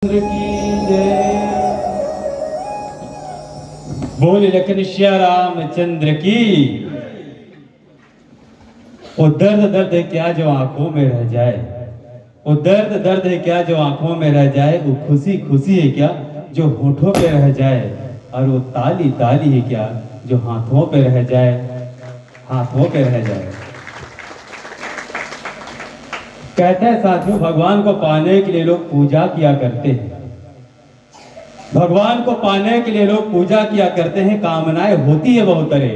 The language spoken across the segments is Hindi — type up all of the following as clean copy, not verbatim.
की जय। बोल लखन श्या रामचंद्र की। वो दर्द दर्द है क्या जो आंखों में रह जाए, वो दर्द दर्द है क्या जो आंखों में रह जाए, वो खुशी खुशी है क्या जो होठों पे रह जाए, और वो ताली ताली है क्या जो हाथों पे रह जाए, हाथों पे रह जाए। कहते हैं साथियों, भगवान को पाने के लिए लोग पूजा किया करते हैं, भगवान को पाने के लिए लोग पूजा किया करते हैं। कामनाएं होती है बहुत तरह,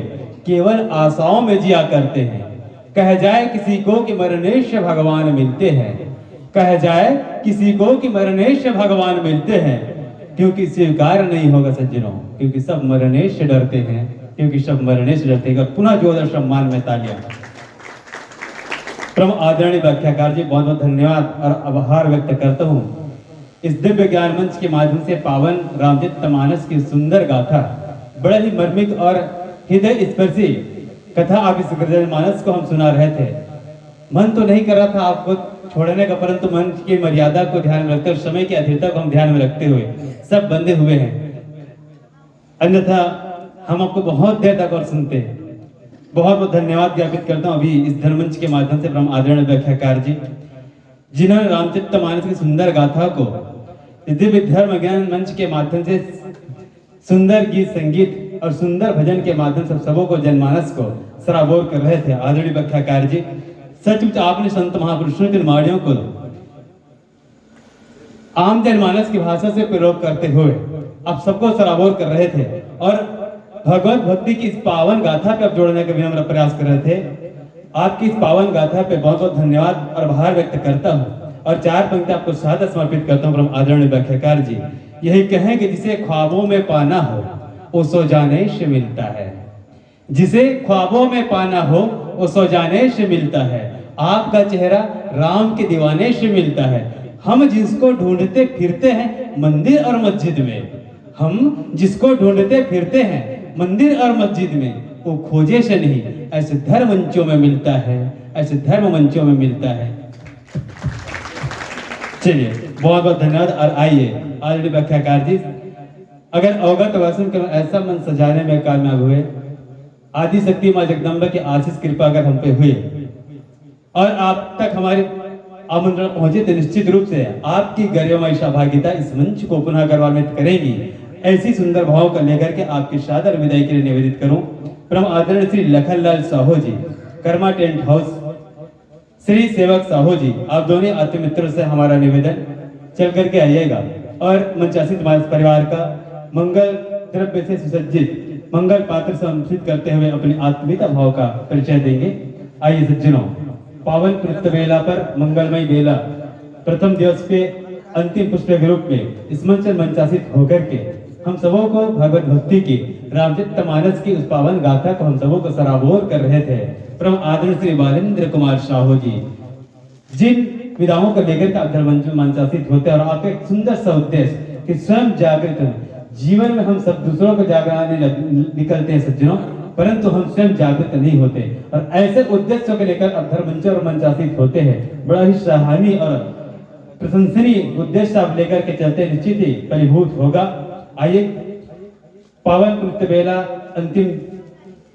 केवल आशाओं में जिया करते हैं। कह जाए किसी को कि मरनेश भगवान मिलते हैं, कह जाए किसी को कि मरनेश भगवान मिलते हैं, क्योंकि स्वीकार नहीं होगा सज्जनों, क्योंकि सब मरनेश से डरते हैं, क्योंकि सब मरनेश डरते हैं। पुनः जोरदार सम्मान में तालियां। परम आदरणीय व्याख्याकार जी, बहुत बहुत धन्यवाद और आभार व्यक्त करता हूँ। इस दिव्य ज्ञान मंच के माध्यम से पावन रामचरितमानस की सुंदर गाथा, बड़ा ही मर्मिक और हृदय स्पर्शी कथा आप इस मानस को हम सुना रहे थे। मन तो नहीं कर रहा था आपको छोड़ने का, परंतु मन की मर्यादा को ध्यान में रखते हुए, समय की अधीरता को हम ध्यान में रखते हुए सब बंधे हुए हैं, अन्यथा हम आपको बहुत देर तक और सुनते हैं। बहुत बहुत धन्यवाद ज्ञापित करता हूँ अभी इस धर्मंच के माध्यम से परम आदरणीय व्याख्याकार जी, जिन्होंने रामचरितमानस की सुंदर गाथा को दिव्य धर्म ज्ञान मंच के माध्यम से सुंदर गीत संगीत और सुंदर भजन के माध्यम से सबों को जनमानस को सराबोर कर रहे थे। आदरणीय व्याख्याकार जी, सचमुच आपने संत महापुरुषों की वाणियों को आम जनमानस की भाषा से प्रयोग करते हुए आप सबको सराबोर कर रहे थे और भगवत भक्ति की इस पावन गाथा पे आप जोड़ने का विनम्र प्रयास कर रहे थे। आपकी इस पावन गाथा पे बहुत बहुत धन्यवाद और आभार व्यक्त करता हूँ और चार पंक्ति आपको सादर समर्पित करता हूँ। परम आदरणीय व्याख्याकार जी, यही कहें कि जिसे ख्वाबों में पाना हो वो सो जाने से मिलता है, जिसे ख्वाबों में पाना हो वो सो जाने से मिलता है। आपका चेहरा राम के दीवाने से मिलता है। हम जिसको ढूंढते फिरते हैं मंदिर और मस्जिद में, हम जिसको ढूंढते फिरते हैं मंदिर और मस्जिद में, वो खोजे से नहीं ऐसे धर्म मंचों में मिलता है, ऐसे धर्म मंचों में मिलता है। चलिए बहुत बहुत धन्यवाद। और आइए आदरणीय व्याख्याकार जी, अगर अवगत वसन के ऐसा मन सजाने में कामयाब हुए, आदि शक्ति मां जगदम्बा की आशीष कृपा अगर हम पे हुई और आप तक हमारे आमंत्रण पहुंचे, तो निश्चित रूप से आपकी गरिमामय सहभागिता इस मंच को पुनः गौरवान्वित करेगी। ऐसी सुंदर भाव को लेकर के आपकी सादर विदाई के लिए निवेदित करूं। परम आदरणीय श्री लखनलाल साहू जी, कर्मा टेंट हाउस, श्री सेवक साहू जी, आप दोनों आत्म मित्रों से हमारा निवेदन, चल करके आइएगा और मंचासीन परिवार का मंगल द्रव्य से सुसज्जित मंगल पात्र समर्पित करते हुए अपनी आत्मीयता भाव का परिचय देंगे। आइए सज्जनों, पावन पृथ्वी बेला पर मंगलमय बेला प्रथम दिवस के अंतिम पुष्प के रूप में इस मंच मंचासित होकर के हम सबों को भगवत भक्ति की रामचरितमानस की उस पावन गाथा को हम सबों को सराबोर कर रहे थे। परम आदरणीय श्री बालेंद्र कुमार साहू जी, जिन विधाओं को लेकर आप धर्मंच में मंचासित होते हैं और आपका एक सुंदर सा उद्देश्य कि स्वयं जागृत जीवन में हम सब दूसरों को जागराने निकलते हैं सज्जनों, परंतु हम स्वयं जागृत नहीं होते, और ऐसे उद्देश्यों को लेकर अब धर्मंच और मंचासित होते हैं। बड़ा ही सराहनीय और प्रशंसनीय उद्देश्य आप लेकर के चलते निश्चित ही फलीभूत होगा। आइए, पावन पृथ्वी बेला अंतिम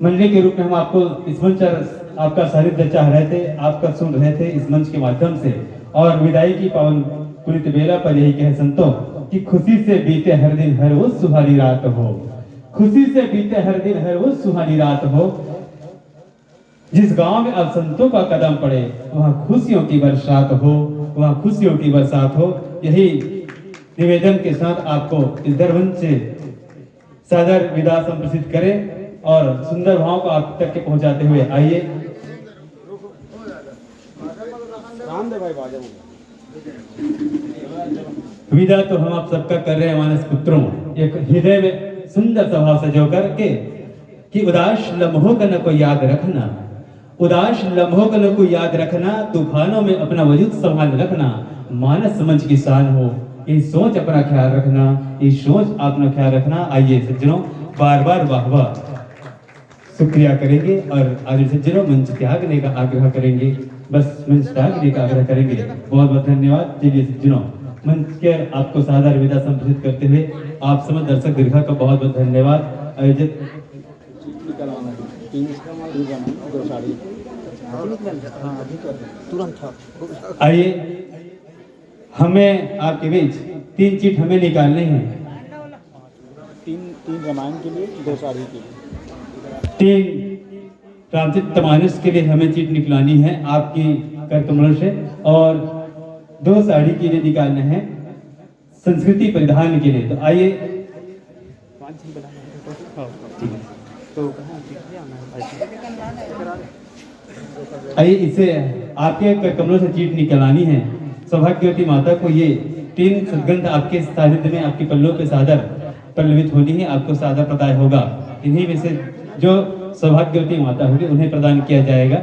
मंडली के रूप में हम आपको इस मंच आपका सानिध्य चाह रहे थे, आपका सुन रहे थे इस मंच के माध्यम से, और विदाई की पावन पृथ्वी बेला पर यही कहे संतों कि खुशी से बीते हर दिन हर वो सुहानी रात हो, खुशी से बीते हर दिन हर वो सुहानी रात हो। जिस गांव में अब संतों का कदम पड़े वहां खुशियों की बरसात हो, वहां खुशियों की बरसात हो। यही निवेदन के साथ आपको इस दरवंश से सादर विदा संप्रेषित करें और सुंदर भाव को आप तक के पहुंचाते हुए आइए। विदा तो हम आप सबका कर रहे हैं मानस पुत्रों, एक हृदय में सुंदर स्वभाव सजो करके कि उदास लम्हों का न को याद रखना, उदास लम्हों का न को याद रखना, तूफानों में अपना वजूद संभाल रखना, मानस समझ की शान हो, ये सोच अपना ख्याल रखना, ये सोच अपना ख्याल रखना। आइए सज्जनों, बार बार वाह वाह शुक्रिया करेंगे और आगे सज्जनों मंच त्यागने का आग्रह करेंगे, बस मंच त्यागने का आग्रह करेंगे। बहुत बहुत धन्यवाद। चलिए सज्जनों, मंच पर आपको सादर विदा संप्रेषित करते हुए आप समस्त दर्शक दीर्घा का बहुत बहुत धन्यवाद। आयोजित आइए, हमें आपके बीच 3 चीट हमें निकालनी है। तीन रामायण के लिए, 2 साड़ी के लिए। 3 रामचरित मानस के लिए हमें चीट निकलानी है आपकी कर कमलों से, और 2 साड़ी के लिए निकालना है संस्कृति परिधान के लिए। तो आइए, ठीक है, तो आइए इसे आपके कर कमलों से चीट निकलानी है। सौभाग्यवती माता को ये 3 सदगंध आपके सानिध्य में आपके पल्लों पे सादर पल्लवित होनी है, आपको सादर प्रदान होगा। इन्हीं में से जो सौभाग्यवती माता होगी उन्हें प्रदान किया जाएगा।